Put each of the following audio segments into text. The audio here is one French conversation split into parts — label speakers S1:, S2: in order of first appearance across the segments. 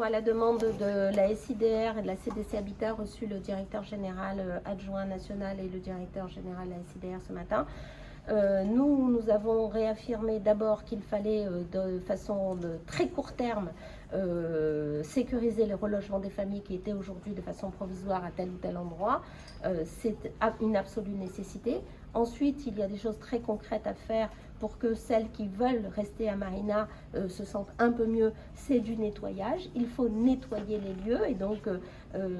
S1: à la demande de la SIDR et de la CDC Habitat, reçu le directeur général adjoint national et le directeur général de la SIDR ce matin. Nous avons réaffirmé d'abord qu'il fallait de façon de très court terme sécuriser le relogement des familles qui étaient aujourd'hui de façon provisoire à tel ou tel endroit. C'est une absolue nécessité. Ensuite, il y a des choses très concrètes à faire pour que celles qui veulent rester à Marina se sentent un peu mieux. C'est du nettoyage. Il faut nettoyer les lieux et donc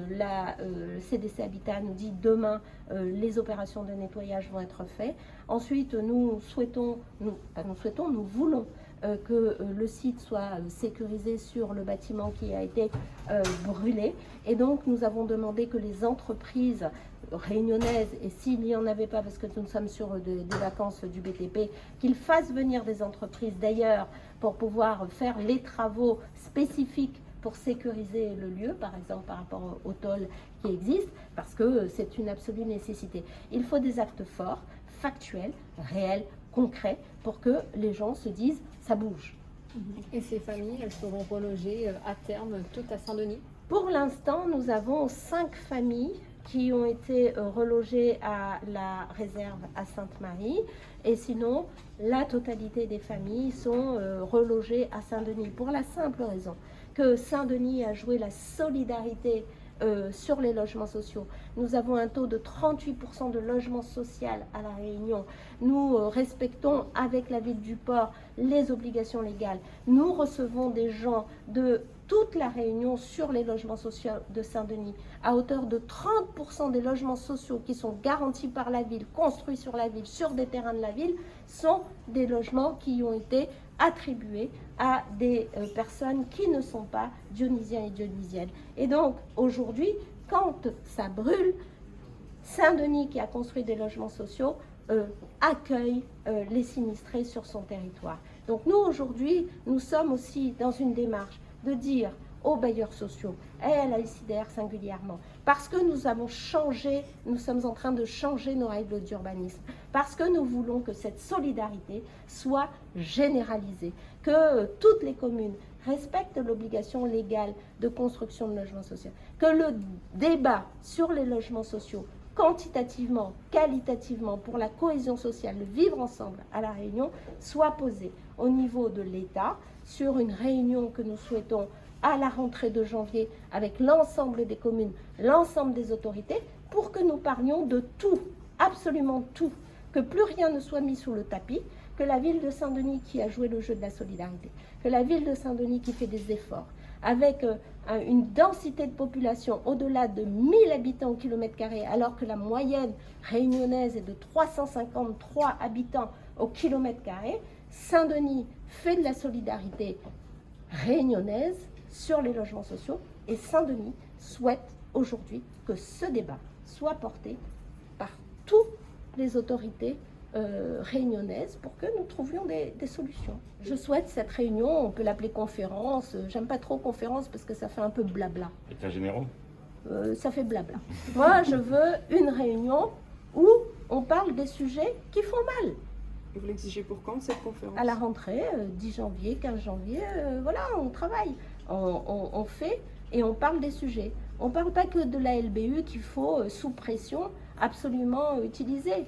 S1: la CDC Habitat nous dit demain les opérations de nettoyage vont être faites. Ensuite, nous voulons que le site soit sécurisé sur le bâtiment qui a été brûlé. Et donc, nous avons demandé que les entreprises réunionnaises, et s'il n'y en avait pas, parce que nous sommes sur des vacances du BTP, qu'ils fassent venir des entreprises d'ailleurs pour pouvoir faire les travaux spécifiques pour sécuriser le lieu, par exemple par rapport au toll qui existe, parce que c'est une absolue nécessité. Il faut des actes forts, factuels, réels, concrets, pour que les gens se disent « ça bouge ».
S2: Et ces familles, elles seront relogées à terme toutes à Saint-Denis?
S1: Pour l'instant, nous avons 5 familles qui ont été relogées à la réserve à Sainte-Marie. Et sinon, la totalité des familles sont relogées à Saint-Denis pour la simple raison que Saint-Denis a joué la solidarité sur les logements sociaux. Nous avons un taux de 38% de logement social à La Réunion. Nous respectons avec la ville du Port les obligations légales. Nous recevons des gens de toute la Réunion sur les logements sociaux de Saint-Denis, à hauteur de 30% des logements sociaux qui sont garantis par la ville, construits sur la ville, sur des terrains de la ville, sont des logements qui ont été attribués à des personnes qui ne sont pas dionysiens et dionysiennes. Et donc, aujourd'hui, quand ça brûle, Saint-Denis, qui a construit des logements sociaux, accueille les sinistrés sur son territoire. Donc nous, aujourd'hui, nous sommes aussi dans une démarche de dire aux bailleurs sociaux et à la SIDR singulièrement, parce que nous avons changé, nous sommes en train de changer nos règles d'urbanisme, parce que nous voulons que cette solidarité soit généralisée, que toutes les communes respectent l'obligation légale de construction de logements sociaux, que le débat sur les logements sociaux, quantitativement, qualitativement, pour la cohésion sociale, le vivre ensemble à La Réunion, soit posé au niveau de l'État, sur une réunion que nous souhaitons à la rentrée de janvier avec l'ensemble des communes, l'ensemble des autorités, pour que nous parlions de tout, absolument tout, que plus rien ne soit mis sous le tapis, que la ville de Saint-Denis qui a joué le jeu de la solidarité, que la ville de Saint-Denis qui fait des efforts, avec une densité de population au-delà de 1000 habitants au kilomètre carré, alors que la moyenne réunionnaise est de 353 habitants au kilomètre carré, Saint-Denis fait de la solidarité réunionnaise sur les logements sociaux et Saint-Denis souhaite aujourd'hui que ce débat soit porté par toutes les autorités réunionnaises pour que nous trouvions des solutions. Je souhaite cette réunion, on peut l'appeler conférence, j'aime pas trop conférence parce que ça fait un peu blabla.
S3: États généraux
S1: ça fait blabla. Moi, je veux une réunion où on parle des sujets qui font mal.
S4: Vous l'exigez pour quand cette conférence?
S1: À la rentrée, 10 janvier, 15 janvier, voilà, on travaille, on fait et on parle des sujets. On ne parle pas que de la LBU qu'il faut, sous pression, absolument utiliser,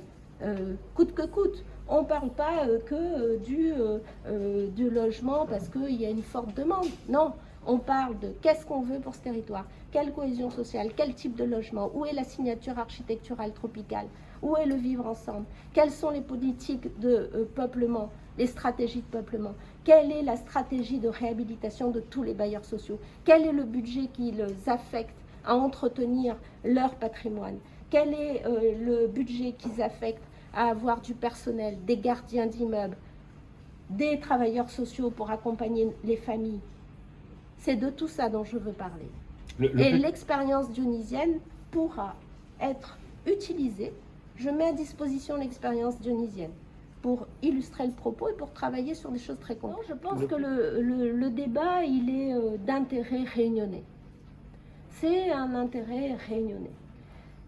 S1: coûte que coûte. On ne parle pas que du logement parce qu'il y a une forte demande. Non, on parle de qu'est-ce qu'on veut pour ce territoire, quelle cohésion sociale, quel type de logement, où est la signature architecturale tropicale, où est le vivre ensemble, quelles sont les politiques de peuplement, les stratégies de peuplement, quelle est la stratégie de réhabilitation de tous les bailleurs sociaux, quel est le budget qui les affecte à entretenir leur patrimoine, quel est le budget qu'ils affectent à avoir du personnel, des gardiens d'immeubles, des travailleurs sociaux pour accompagner les familles. C'est de tout ça dont je veux parler. Et l'expérience dionysienne pourra être utilisée. Je mets à disposition l'expérience dionysienne pour illustrer le propos et pour travailler sur des choses très concrètes. Je pense que le débat, il est d'intérêt réunionnais. C'est un intérêt réunionnais.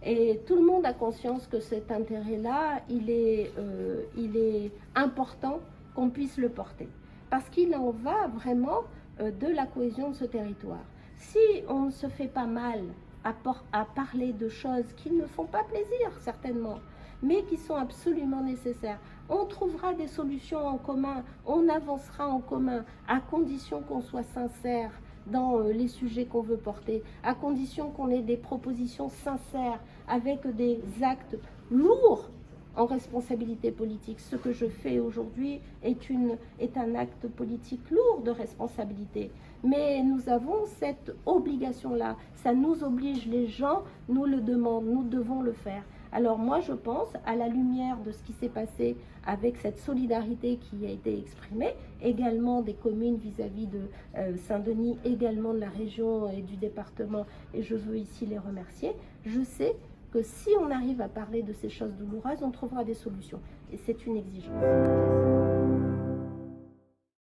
S1: Et tout le monde a conscience que cet intérêt-là, il est important qu'on puisse le porter. Parce qu'il en va vraiment de la cohésion de ce territoire. Si on ne se fait pas mal à parler de choses qui ne font pas plaisir, certainement, mais qui sont absolument nécessaires, on trouvera des solutions en commun, on avancera en commun, à condition qu'on soit sincère dans les sujets qu'on veut porter, à condition qu'on ait des propositions sincères, avec des actes lourds en responsabilité politique. Ce que je fais aujourd'hui est un acte politique lourd de responsabilité. Mais nous avons cette obligation-là. Ça nous oblige, les gens nous le demandent, nous devons le faire. Alors moi, je pense, à la lumière de ce qui s'est passé avec cette solidarité qui a été exprimée, également des communes vis-à-vis de Saint-Denis, également de la région et du département, et je veux ici les remercier, je sais que si on arrive à parler de ces choses douloureuses, on trouvera des solutions. Et c'est une exigence.